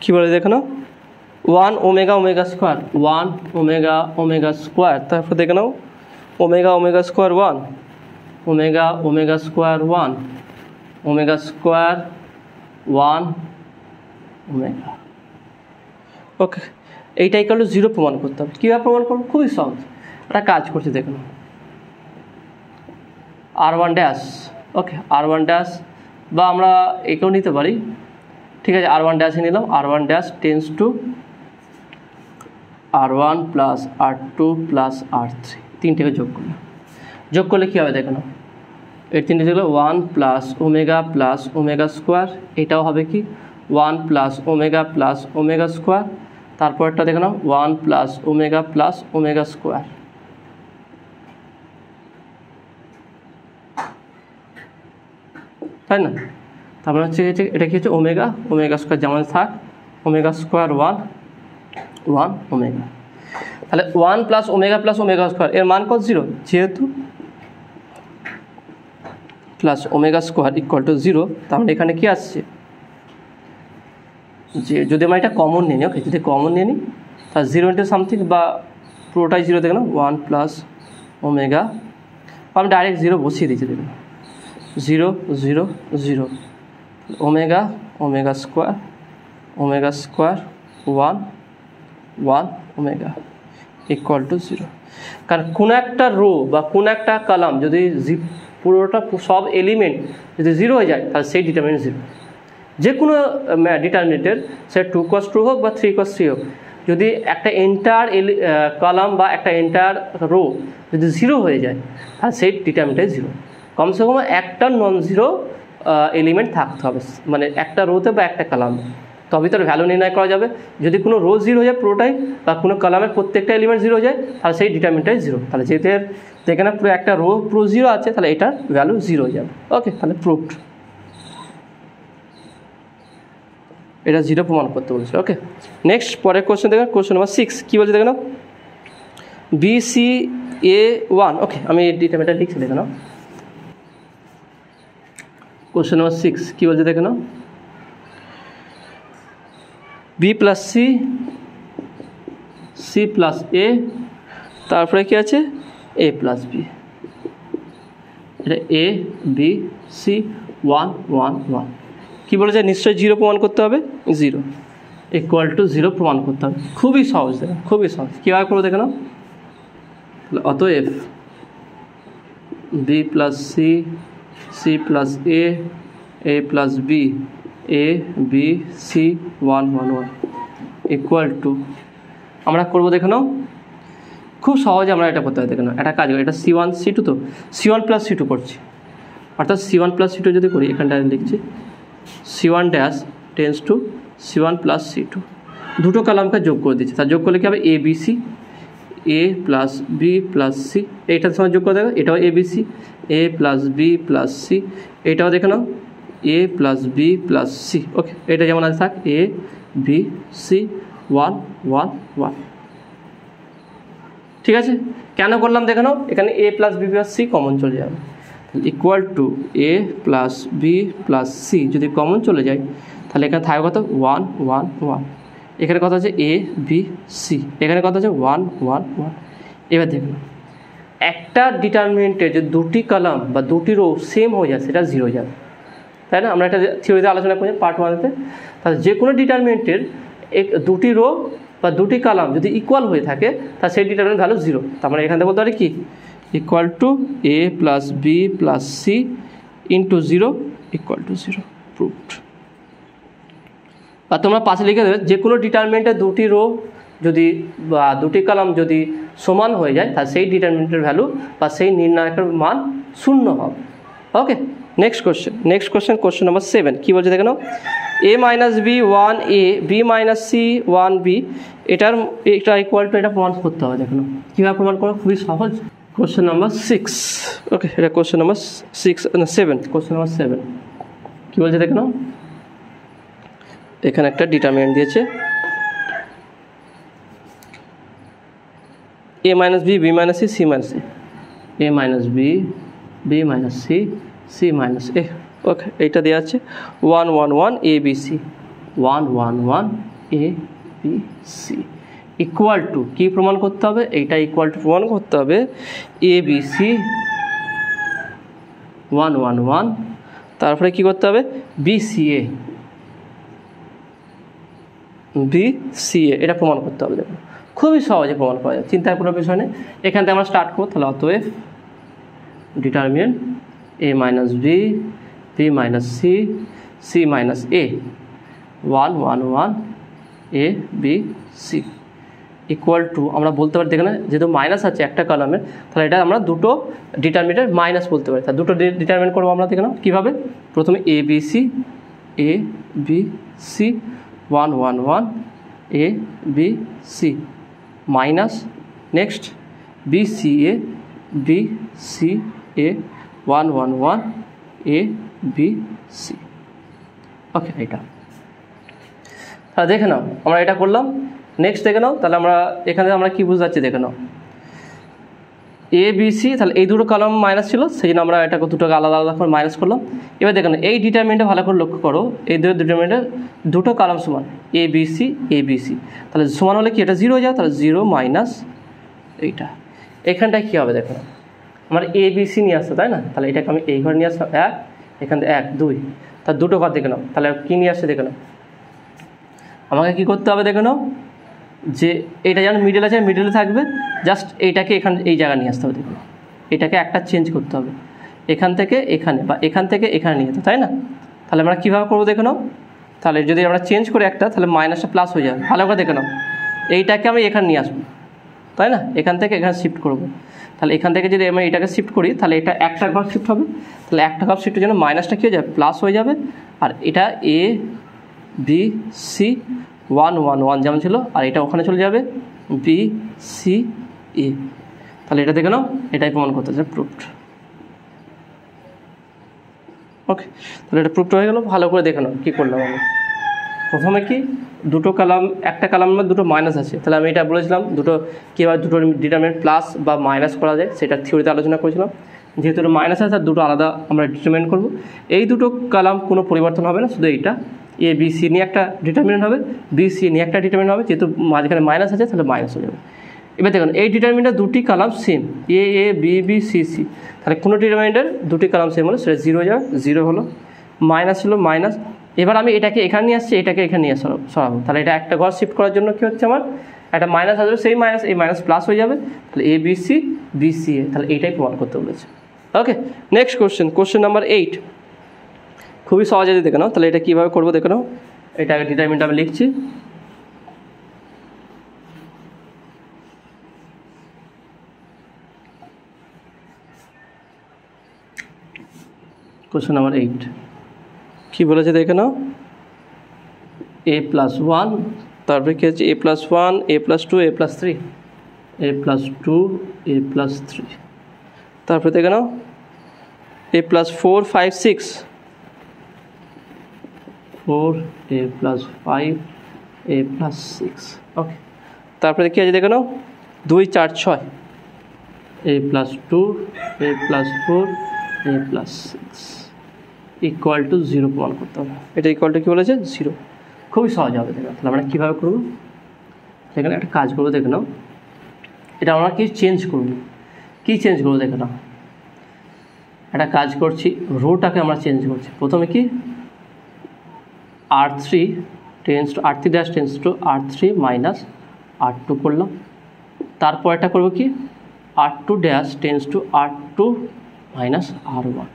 কী বলে দেখানো, 1 omega omega square, 1 omega omega square, তারপর দেখে নাও omega omega square 1, omega omega square 1, omega square 1 omega. Okay, এইটাই কালো 0 প্রমাণ করতে হবে। কীভাবে প্রমাণ করবো, খুবই সহজ, একটা কাজ করছি দেখুন, R1 ড্যাশ। ওকে, R1 ড্যাশ, বা আমরা একেও নিতে পারি, ঠিক আছে, R1 ড্যাশে নিলাম, R1 dash tends two R1 plus R2 plus R3, তিনটেকে যোগ করলে কী হবে দেখো না, এর তিনটে যেগুলো 1 প্লাস ওমেগা স্কোয়ার, এটাও হবে কি 1 প্লাস ওমেগা স্কোয়ার, তারপরটা দেখো না 1 প্লাস ওমেগা স্কোয়ার। তাই না, তারপরে হচ্ছে এটা কি হচ্ছে ওমেগা স্কোয়ার যেমন থাক, ওমেগা স্কোয়ার 1 ওমেগা। তাহলে 1 প্লাস ওমেগা স্কোয়ার এর মান কত 0, যেহেতু plus omega square equal to 0, তার মানে এখানে কি আসছে, যে যদি আমরা এটা কমন নিই, ওকে, যদি কমন নিয়ে নিই তাহলে 0 ইন্টু সামথিং, বা পুরোটাই 0 দেখে না, 1 প্লাস ওমেগা, আমি ডাইরেক্ট 0 বসিয়ে দিচ্ছি, দেখুন 0 0 0, omega square 1 omega equal to 0। কারণ কোনো একটা রো বা কোনো একটা কলাম যদি পুরোটা সব এলিমেন্ট যদি 0 হয়ে যায়, তাহলে সেই ডিটারমিনেন্ট 0। যে কোনো ডিটারমিনেন্টের সে 2 cos 2 হোক বা 3 cos 3 হোক, যদি একটা এন্টায়ার কলাম বা একটা এন্টায়ার রো যদি 0 হয়ে যায়, তাহলে সেই ডিটারমিনেন্ট 0। কমসে কম একটা নন জিরো এলিমেন্ট থাকতে হবে, মানে একটা রোতে বা একটা কলামে, তবে তার ভ্যালু নির্ণয় করা যাবে। যদি কোনো রো 0 হয়ে যায় পুরোটাই, বা কোনো কলামের প্রত্যেকটা এলিমেন্ট 0 হয়ে যায়, তাহলে সেই ডিটারমিনেন্টটাই 0। তাহলে যেহেতু যেখানে পুরো একটা রো পুরো 0 আছে, তাহলে এটার ভ্যালু 0 হয়ে যাবে। ওকে, তাহলে প্রুভড, এটা 0 প্রমাণ করতে বলেছে। ওকে, নেক্সট পরের কোশ্চেন দেখেন, কোশ্চেন নাম্বার 6 কী বলছে দেখে নাও, BCA1। ওকে, আমি এই ডিটারমিনেন্টটা লিখছি দেখে নাও। কোশ্চেন নাম্বার 6 কী বলছে দেখে নাও, B plus C plus A, তারপরে কি আছে A প্লাস B। এটা এ বি সি 1 1 1 কী বলেছে নিশ্চয়ই 0 প্রমাণ করতে হবে, 0 ইকুয়াল টু 0 প্রমাণ করতে হবে। খুবই সহজ, দেখেন খুবই সহজ। কীভাবে করবো দেখে নাও, অতএব B plus C, C plus A plus B, A B C 1 1 1 equal to, আমরা করবো দেখে নাও, খুব সহজে আমরা এটা করতে হবে। দেখে নাও একটা কাজ করি, এটা C1 C2 তো C1 প্লাস C2 করছি, অর্থাৎ C1 প্লাস C2 যদি করি এখানটা লিখছি C1 dash tends two C1 plus C2, দুটো কলামকে যোগ করে দিচ্ছি। তার যোগ করলে কী হবে এ বি সি, এ প্লাস বি প্লাস সি, এইটার সময় যোগ করে দেখো এটাও এ বি সি, এ প্লাস বি প্লাস সি, এটাও দেখে নাও এ plus B plus C. Okay, এটা যেমন আছে থাক এ বি সি 1 1 1, ঠিক আছে। কেন করলাম দেখে নাও, এখানে A plus B plus C common চলে যাবে, equal to A plus B plus C যদি কমন চলে যায় তাহলে এখানে থাকবে কত 1 1 1, এখানে কথা হচ্ছে এ বি সি, এখানে কথা হচ্ছে 1 1 1। এবার দেখুন একটা ডিটারমিনেন্টে যে দুটি কলাম বা দুটি রো সেম হয়ে যায় সেটা 0 যাবে, তাই না? আমরা একটা থিওরিতে আলোচনা করি পার্ট 1-তে, তাহলে যে কোনো ডিটারমিনেন্টের দুটি রো বা দুটি কলাম যদি ইকুয়াল হয়ে থাকে তা সেই ডিটারমিনেন্ট ভ্যালু 0। তার মানে এখান থেকে বলতে পারি কি equal to A plus B plus C into 0 equal to 0, proved. বা তোমরা পাশে লিখে দেবে যে কোনো ডিটারমিনেন্টে দুটি রো যদি বা দুটি কলাম যদি সমান হয়ে যায় তাহলে সেই ডিটারমিনেন্টের ভ্যালু বা সেই নির্ণায়কের মান 0 হবে। ওকে, নেক্সট কোশ্চেন, কোশ্চেন নাম্বার 7 কী বলছে দেখে নাও, এ minus B 1 A B minus C 1 B, এটা ইকুয়াল টু, এটা প্রমাণ করতে হবে। দেখো কীভাবে প্রমাণ করো, খুবই সহজ। কোশ্চেন নাম্বার 6, ওকে এটা কোশ্চেন নাম্বার 7, কোশ্চেন নাম্বার 7 কী বলছে দেখে নাও, এখানে একটা ডিটারমিনেন্ট দিয়েছে A minus B B minus C C minus A, A minus B B minus C C minus A. Okay, এইটা দেওয়া আছে 1 1 1 A B C, 1 1 1 A B C equal to, কী প্রমাণ করতে হবে, এইটা ইকুয়াল টু প্রমাণ করতে হবে এ বি সি 1 1 1, তারপরে কী করতে হবে বি সি এ, বি সি এ, এটা প্রমাণ করতে হবে। দেখুন খুবই সহজে প্রমাণ করা যায়, চিন্তার কোনো বিষয় নেই। এখান থেকে আমরা স্টার্ট করবো, তাহলে অতএব determinant A minus B B minus C C minus A 1 1 1 A B C equal to, আমরা বলতে পারি দেখে না যেহেতু মাইনাস আছে একটা কলামের, তাহলে এটা আমরা দুটো ডিটারমিনেন্টের মাইনাস বলতে পারি। তাহলে দুটো ডিটারমিনেন্ট করবো আমরা দেখে নাও কীভাবে, প্রথমে A B C 1 1 1 A B C minus next B C A 1 1 1 A B C. Okay, এটা তাহলে দেখে নাও আমরা এটা করলাম। নেক্সট দেখে নাও, তাহলে আমরা এখানে আমরা কী বুঝতে পারছি দেখে নাও, এ বি সি, তাহলে এই দুটো কলাম মাইনাস ছিল সেই জন্য আমরা এটাকে দুটোকে আলাদা আলাদা করে মাইনাস করলাম। এবার দেখো এই ডিটারমিনেন্টে ভালো করে লক্ষ্য করো, এই ডিটারমিনেন্টে দুটো কলাম সমান এ বি সি, তাহলে সমান হলে কি এটা 0 হয়ে যাবে, তাহলে 0 মাইনাস এইটা। এখানটায় কী হবে দেখো, আমার এ বি সি নিয়ে আসতো তাই না, তাহলে এটাকে আমি এই ঘরে নিয়ে আসলাম 1, এখান থেকে 1 2, তার দুটো ঘর দেখে নাও, তাহলে কী নিয়ে আসছে দেখে নাও, আমাকে কী করতে হবে দেখে নাও, যে এটা যেন মিডল আছে মিডলে থাকবে, জাস্ট এইটাকে এই জায়গায় নিয়ে আসতে হবে। দেখুন এটাকে একটা চেঞ্জ করতে হবে, এখান থেকে এখানে বা এখান থেকে এখানে নিয়ে যেতে, তাই না? তাহলে আমরা কীভাবে করবো দেখে নাও, তাহলে যদি আমরা চেঞ্জ করি একটা, তাহলে মাইনাসটা প্লাস হয়ে যাবে। ভালো করে দেখে নাও, এইটাকে আমি এখানে নিয়ে আসবো, তাই না? এখান থেকে এখানে শিফট করবো, তাহলে এখান থেকে যদি আমি এটাকে শিফট করি তাহলে এটা একটা ঘর শিফট হবে, তাহলে একটা ঘর শিফটের জন্য মাইনাসটা কী হয়ে যাবে, প্লাস হয়ে যাবে। আর এটা এ বি সি 1 1 1 যেমন ছিল, আর এটা ওখানে চলে যাবে বি সি এ। তাহলে এটা দেখে নাও, এটাই প্রমাণ করতে চাই, প্রুভড। ওকে, তাহলে এটা প্রুভড হয়ে গেল। ভালো করে দেখে নাও কী করলাম আমি। প্রথমে কি দুটো কলাম, একটা কলামের দুটো মাইনাস আছে, তাহলে আমি এটা বলেছিলাম দুটো কীভাবে দুটো ডিটারমিনেন্ট প্লাস বা মাইনাস করা যায় সেটা থিওরিতে আলোচনা করেছিলাম। যেহেতু এটা মাইনাস আছে, তার দুটো আলাদা আমরা ডিটারমিনেন্ট করবো। এই দুটো কলাম কোনো পরিবর্তন হবে না, শুধু এইটা এ বি সি নিয়ে একটা ডিটারমিনেন্ট হবে, বি সি নিয়ে একটা ডিটারমিনেন্ট হবে। যেহেতু মাঝখানে মাইনাস আছে তাহলে মাইনাস হয়ে যাবে। এবার দেখুন এই ডিটারমিনেন্টের দুটি column same, A A B B C C, তাহলে কোনো ডিটারমিনেন্টের দুটি কলাম সেম হলো সেটা 0 যাবে, 0 হলো, মাইনাস হলো মাইনাস। এবার আমি এটাকে এখানে নিয়ে আসছি, এটাকে এখানে নিয়ে সরাবো, তাহলে এটা একটা ঘর শিফট করার জন্য কী হচ্ছে আমার একটা মাইনাস আসবে, সেই মাইনাস এই মাইনাস প্লাস হয়ে যাবে, তাহলে এ বি সি বি সি এ, তাহলে এইটাই প্রমাণ করতে বলেছে। ওকে, নেক্সট কোশ্চেন নাম্বার 8, খুবই সহজে দেখে নাও। তাহলে এটা কীভাবে করবো দেখে নাও, এটা ডিটারমিনেন্ট আমি লিখছি। কোশ্চেন নাম্বার 8 কী বলেছে দেখে নাও, a+1, তারপরে কী আছে a+1 a+2 a+3, a+2 a+3, তারপরে দেখে নাও a+4 5 6, 4 a+5 a+6। ওকে, তারপরে কী আছে দেখে নাও 2 4 6, a+2 a+4 a+6 equal to 0 প্রমাণ করতে হবে। এটা ইকুয়াল টু কী বলেছে 0, খুবই সহজ হবে দেখো। তাহলে আমরা কীভাবে করবো, সেখানে একটা কাজ করবো দেখে নাও, এটা আমরা কি চেঞ্জ করবো, কী চেঞ্জ করবো দেখে নাও, একটা কাজ করছি, রোটাকে আমরা চেঞ্জ করছি। প্রথমে কি r3 tense to r3 dash tends to r3 minus r2 করলাম, তারপর এটা করবো কি r2 dash tends two r2 minus r1।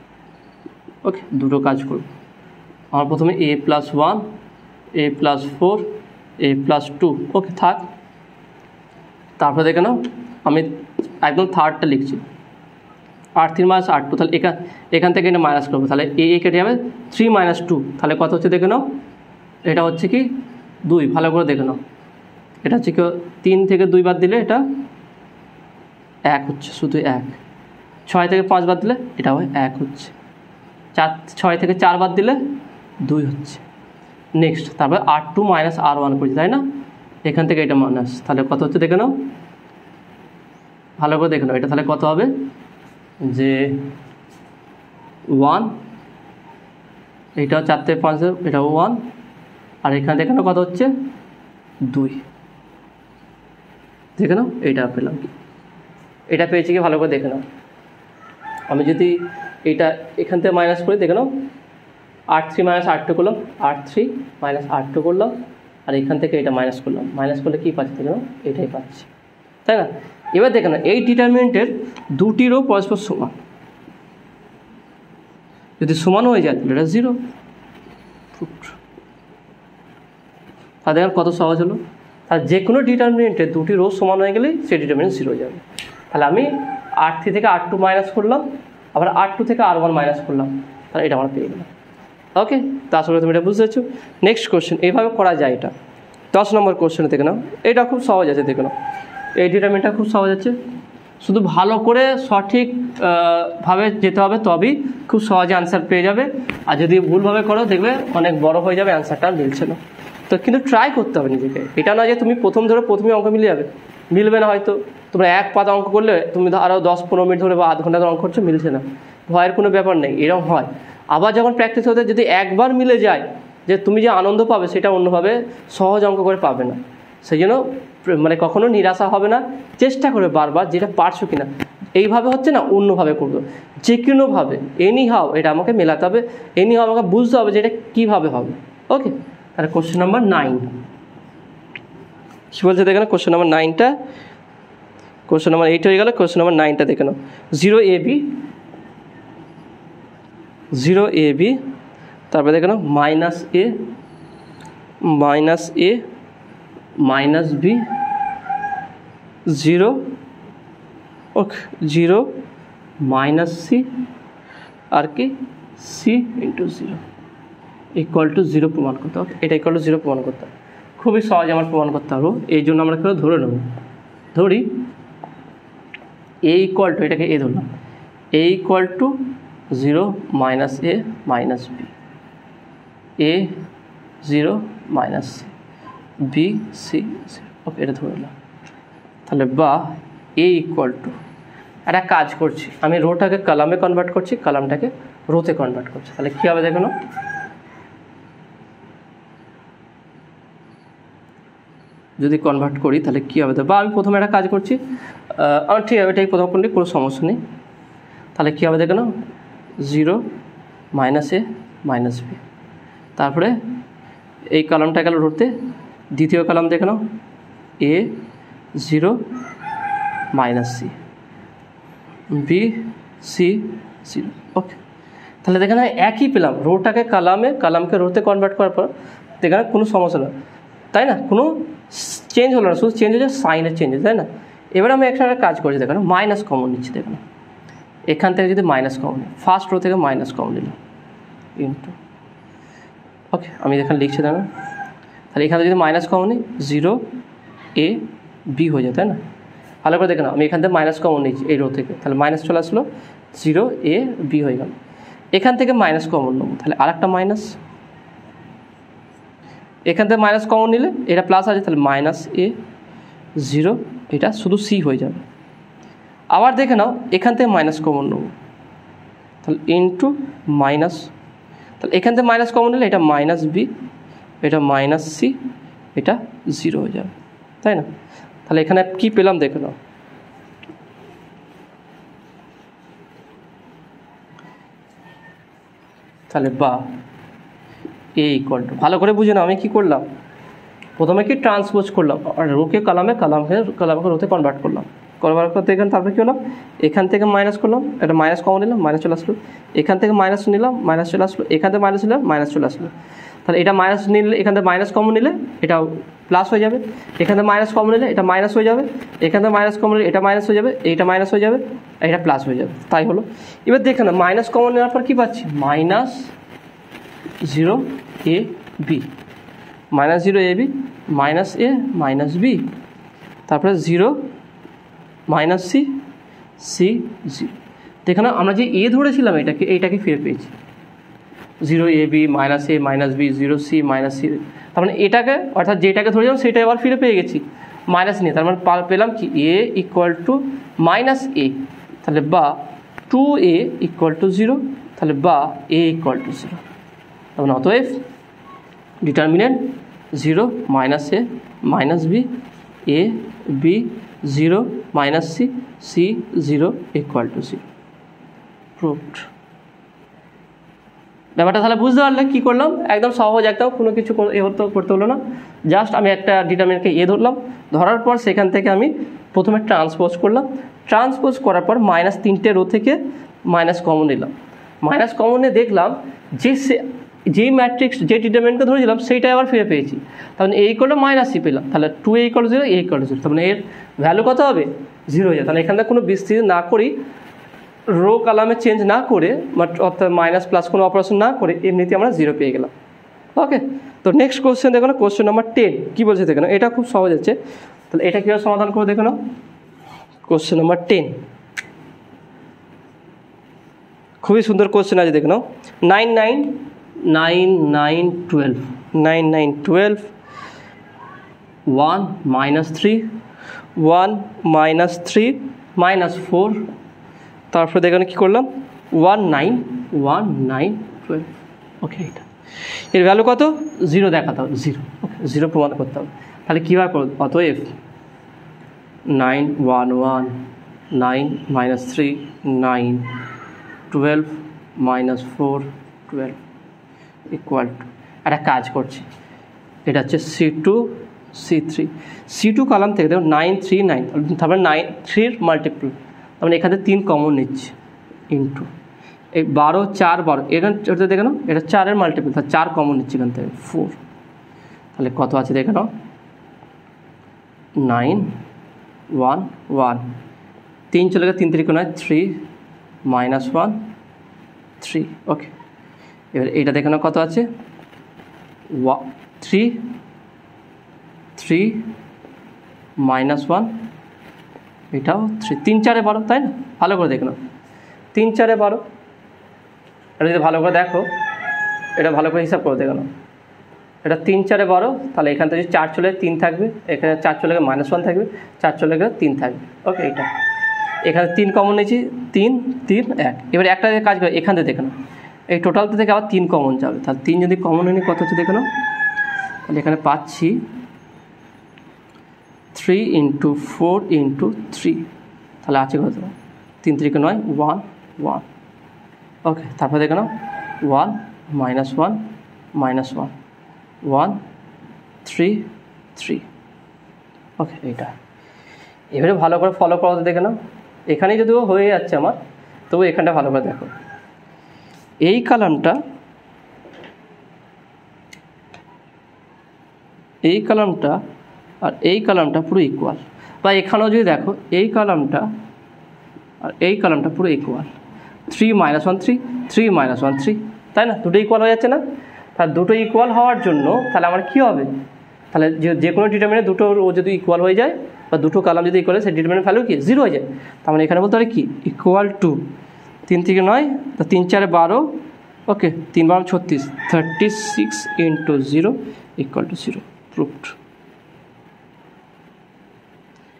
ওকে, দুটো কাজ করব। আমার প্রথমে a+1 a+4 a+2, ওকে থাক। তারপরে দেখে নাও আমি একদম থার্ডটা লিখছি, r3 মাইনাস r2, তাহলে এখান থেকে এটা মাইনাস করবো, তাহলে এ কেটে যাবে 3 - 2, তাহলে কত হচ্ছে দেখে নাও, এটা হচ্ছে কি 2, ভালো করে দেখে নাও, এটা হচ্ছে কি 3 থেকে 2 বাদ দিলে এটা 1 হচ্ছে, শুধু 1। 6 থেকে 5 বাদ দিলে এটাও 1 হচ্ছে, 6 থেকে 4 বাদ দিলে 2 হচ্ছে। নেক্সট তারপরে r2 মাইনাস r1 করছি, তাই না, এখান থেকে এটা মাইনাস, তাহলে কত হচ্ছে দেখে নাও, ভালো করে দেখে নাও, এটা তাহলে কত হবে যে 1, এইটাও 4 থেকে 5, এটাও 1, আর এখানে দেখে নাও কত হচ্ছে 2, দেখে নাও এইটা পেলাম কি, এটা পেয়েছি কি ভালো করে দেখে নাও। আমি যদি এইটা এখান থেকে মাইনাস করি দেখে নাও, r3 মাইনাস r2 করলাম, r3 মাইনাস r2 করলাম, আর এখান থেকে এটা মাইনাস করলাম, মাইনাস করলে কী পাচ্ছি দেখে নাও, এটাই পাচ্ছি, তাই না। এবার দেখে নাও এই ডিটারমিনেন্টের দুটি রো পরস্পর সমান, যদি সমান হয়ে যায় তাহলে এটা 0। তাহলে দেখেন কত সহজ হলো। আর যে কোনো ডিটারমিনেন্টের দুটি রো সমান হয়ে গেলেই সেই ডিটারমিনেন্ট 0 যাবে। তাহলে আমি r3 থেকে r2 মাইনাস করলাম, আবার r2 থেকে r1 মাইনাস করলাম, তাহলে এটা আমরা পেয়ে গেলাম। ওকে, তা আসলে তুমি এটা বুঝতে পারছো। নেক্সট কোশ্চেন এইভাবে করা যায়, এটা 10 নম্বর কোশ্চেনে দেখে নাও, এটা খুব সহজ আছে দেখে নাও, এই ডিটারমিনেন্টটা খুব সহজ আছে, শুধু ভালো করে সঠিক ভাবে যেতে হবে, তবেই খুব সহজে আনসার পেয়ে যাবে। আর যদি ভুলভাবে করো দেখবে অনেক বড় হয়ে যাবে, আনসারটা মিলছে না। তো কিন্তু ট্রাই করতে হবে নিজেকে, এটা নয় যে তুমি প্রথমে অঙ্ক মিলে যাবে, মিলবে না। হয়তো তোমরা এক পাতা অঙ্ক করলে তুমি আরও 10-15 মিনিট ধরে বা আধ ঘন্টা ধরে অঙ্ক করছো, মিলছে না, ভয়ের কোনো ব্যাপার নেই, এরকম হয়। আবার যখন প্র্যাকটিস হতে যদি একবার মিলে যায়, যে তুমি যে আনন্দ পাবে সেটা অন্যভাবে সহজ অঙ্ক করে পাবে না। সেই জন্য মানে কখনো নিরাশা হবে না, চেষ্টা করে বারবার যেটা পারছো কিনা, এইভাবে হচ্ছে না অন্যভাবে করবো, যে কোনোভাবে এনি হাও এটা আমাকে মেলাতে হবে, এনি হাও আমাকে বুঝতে হবে যে এটা কীভাবে হবে। ওকে, তাহলে কোশ্চেন নাম্বার 9 কী বলছে দেখে না, কোশ্চেন নাম্বার 9টা, কোশ্চেন নাম্বার 8 হয়ে গেল, কোশ্চেন নাম্বার 9টা দেখে নাও। 0ab, তারপরে দেখে নাও minus a minus b 0, okay 0 minus c আর কি c ইন্টু 0 ইকুয়াল টু 0 প্রমাণ করতে হবে। এটা ইকুয়াল টু 0 প্রমাণ করতে হবে, খুবই সহজ আমার প্রমাণ করতে পারবো। এই জন্য আমরা কেউ ধরে নেব, ধরি a ইকুয়াল টু, এটাকে a ধরলাম, a equal to 0 minus a minus b, a 0 minus b c 0, ওকে এটা ধরে নিলাম। তাহলে বা a ইকুয়াল টু, একটা কাজ করছি আমি, রোটাকে কলামে কনভার্ট করছি, কলামটাকে রোতে কনভার্ট করছি, তাহলে কী হবে দেখো না, যদি কনভার্ট করি তাহলে কী হবে, বা আমি প্রথমে একটা কাজ করছি, আমার ঠিক আছে এটাই প্রথম করলে কোনো সমস্যা নেই। তাহলে কী হবে দেখে নাও, 0 -a -b, তারপরে এই কলামটা গেল ধরতে, দ্বিতীয় কলাম দেখে নাও a 0 -c, b c 0। ওকে, তাহলে দেখে না একই পেলাম, রোটাকে কালামকে রোতে কনভার্ট করার পর দেখে না কোনো সমস্যা না, তাই না, কোনো চেঞ্জ হলো না, শুধু চেঞ্জ হচ্ছে সাইনের চেঞ্জ, তাই না। এবার আমি একটা কাজ করছি দেখো না, মাইনাস কমন নিচ্ছি দেখো না, এখান থেকে যদি মাইনাস কমন নিই, ফার্স্ট রো থেকে মাইনাস কমন নিলাম ইন্টু, ওকে আমি এখানে লিখছি দেখো না, তাহলে এখানে যদি মাইনাস কমন নিই 0 a b হয়ে যায়, তাই না। ভালো করে দেখে নাও, আমি এখান থেকে মাইনাস কমন নিচ্ছি এই রো থেকে, তাহলে মাইনাস চলে আসলো, 0 a b হয়ে গেল। এখান থেকে মাইনাস কমন নেবো, তাহলে আর একটা মাইনাস, এখান থেকে মাইনাস কমন নিলে এটা প্লাস আছে, তাহলে -a 0, এটা শুধু c হয়ে যাবে। আবার দেখে নাও এখান থেকে মাইনাস কমন নেবো, তাহলে ইন্টু মাইনাস, তাহলে এখান থেকে মাইনাস কমন নিলে এটা -b, এটা -c, এটা 0 হয়ে যাবে, তাই না। তাহলে এখানে কি পেলাম দেখে নাও, তাহলে বা a ইকুয়াল টু, ভালো করে বুঝে নাও আমি কী করলাম, প্রথমে কি ট্রান্সপোজ করলাম, আর রোকে কালামকে রোতে কনভার্ট করলাম, করতে এখানে তারপরে কী হলো, এখান থেকে মাইনাস করলাম, এটা মাইনাস কমন নিলাম, মাইনাস চলে আসলো, এখান থেকে মাইনাস নিলাম, মাইনাস চলে আসলো, এখান থেকে মাইনাস নিলাম, মাইনাস চলে আসলো। তাহলে এটা মাইনাস নিলে, এখান থেকে মাইনাস কমন নিলে এটা প্লাস হয়ে যাবে, এখান থেকে মাইনাস কমন নিলে এটা মাইনাস হয়ে যাবে, এখান থেকে মাইনাস কমন নিলে এটা মাইনাস হয়ে যাবে, এইটা মাইনাস হয়ে যাবে, এটা প্লাস হয়ে যাবে, তাই হলো। এবার দেখে না মাইনাস কমন নেওয়ার পর কী পাচ্ছি, -0 a b, -0 a b, -a -b, তারপরে 0 -c c 0। দেখে না আমরা যে a ধরেছিলাম এইটাকে ফিরে পেয়েছি, 0 a b -a -b 0 c -c, তার মানে এটাকে অর্থাৎ যেটাকে ধরেছিলাম সেটা এবার ফিরে পেয়ে গেছি মাইনাস নিয়ে, তার মানে পেলাম কি a ইকুয়াল টু -a, তাহলে বা 2a ইকুয়াল টু 0, তাহলে বা a ইকুয়াল টু 0, তার মানে অতএব determinant 0 -a -b a b 0 -c c 0 equal to 0, proved. ব্যাপারটা তাহলে বুঝতে পারলে কী করলাম, একদম সহজ, একদম কোনো কিছু করতে হলো না, জাস্ট আমি একটা ডিটারমিনেন্টকে এ ধরলাম, ধরার পর সেখান থেকে আমি প্রথমে ট্রান্সপোজ করলাম, ট্রান্সপোজ করার পর -3টে রো থেকে মাইনাস কমন নিলাম, মাইনাস কমনে দেখলাম যে ম্যাট্রিক্স যে ডিটারমিনেন্টকে ধরেছিলাম সেইটা আবার ফিরে পেয়েছি, তাহলে a ইকুয়াল টু -c পেলাম, তাহলে 2a equal to 0 a equal to 0, তার মানে এর ভ্যালু কত হবে 0 হয়ে যায়। তাহলে এখানে কোনো বিস্তৃতি না করি, রো কালামে চেঞ্জ না করে, অর্থাৎ মাইনাস প্লাস কোনো অপারেশন না করে এমনিতে আমরা 0 পেয়ে গেলাম। ওকে, তো নেক্সট কোশ্চেন দেখো না, কোশ্চেন নাম্বার 10 কী বলছে দেখো না, এটা খুব সহজ আছে, তাহলে এটা কীভাবে সমাধান করে দেখো না। কোশ্চেন নাম্বার 10 খুবই সুন্দর কোশ্চেন আছে, দেখো 9 9 9 9 12 9 9 12 1 -3 1 -3 -4, তারপরে দেখুন কী করলাম 1 9 1 9 12। ওকে, এটা এর ভ্যালু কত 0 দেখাতে হবে, 0, ওকে 0 প্রমাণ করতে হবে। তাহলে কীভাবে করব, অতএব 9 1 1 9 -3 9 12 -4 12 ইকুয়াল টু, একটা কাজ করছি, এটা হচ্ছে C2 C3 কলাম থেকে দেখো 9 3 9, তারপরে 9 3 মাল্টিপল, তার মানে এখানে 3 কমন নিচ্ছে ইন্টু এই 12 4 12, এখানে দেখে নাও এটা 4-এর মাল্টিপল, তার 4 কমন নিচ্ছে এখান থেকে 4, তাহলে কত আছে দেখে নাও 9 1 1, 3 চলে গেলে 3 3 9 3 -1 3। ওকে, এবার এইটা দেখে নাও কত আছে 3 3 -1, এটাও 3 3 4 12, তাই না। ভালো করে দেখে নাও 3 4 12, এটা যদি ভালো করে দেখো, এটা ভালো করে হিসাব করে দেখে নাও, এটা 3 4 12, তাহলে এখান থেকে 4 চলে 3 থাকবে, এখানে 4 চলে গেলে -1 থাকবে, 4 চলে গেলে 3 থাকবে। ওকে, এটা এখানে 3 কমন নিয়েছি 3 3 1, এবার একটা কাজ করে এখান থেকে দেখে নাও, এই টোটালটা থেকে আবার 3 কমন যাবে, তাহলে 3 যদি কমন নিই কত হচ্ছে দেখে নাও, তাহলে এখানে পাচ্ছি 3 ইন্টু 4 ইন্টু 3, তাহলে আছে কত 3 3 9 1 1। ওকে, তারপর দেখে নাও 1 -1 -1 1 3 3। ওকে, এইটা এবারে ভালো করে ফলো করতে দেখে নাও। এখানেই যদিও হয়ে যাচ্ছে আমার, তবু এখানটা ভালো করে দেখো। এই কলামটা আর এই কলামটা পুরো ইকুয়াল, বা এখানেও যদি দেখো এই কলামটা আর এই কলামটা পুরো ইকুয়াল। 3 -1 3 3 -1 3, তাই না? দুটো ইকুয়াল হয়ে যাচ্ছে না? তাহলে দুটো ইকুয়াল হওয়ার জন্য তাহলে আমার কী হবে, তাহলে যে কোনো ডিটারমিনেন্ট দুটো যদি ইকুয়াল হয়ে যায় বা দুটো কলাম যদি ইকুয়াল হয়, সেই ডিটারমিনেন্ট ভ্যালু কি 0 হয়ে যায়। তার মানে এখানে বলতে পারে কি ইকুয়াল টু 3 থেকে 9, তো 3 4 12, ওকে 3 12 36, 36 ইন্টু 0 ইকুয়াল টু 0। প্রুভড।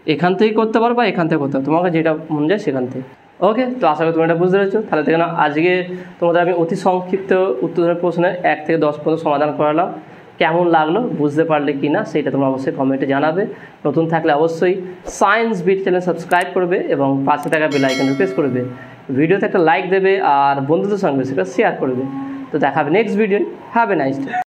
এখান থেকেই করতে পারো বা এখান থেকে করতে পারো, তোমাকে যেটা মন যায় সেখান থেকে। ওকে, তো আশা করি তুমি এটা বুঝতে পেরেছো। তাহলে দেখে নাও আজকে তোমাদের আমি অতি সংক্ষিপ্ত উত্তরের প্রশ্নের 1 থেকে 10 পর্যন্ত সমাধান করালাম। কেমন লাগলো, বুঝতে পারলে কি না সেটা তোমরা অবশ্যই কমেন্টে জানাবে। নতুন থাকলে অবশ্যই সায়েন্স বিট চ্যানেল সাবস্ক্রাইব করবে এবং পাশে থাকা বেল আইকনটা প্রেস করবে। ভিডিওতে একটা লাইক দেবে আর বন্ধুদের সঙ্গে সেটা শেয়ার করবে। তো দেখা হবে next video. Have a nice day.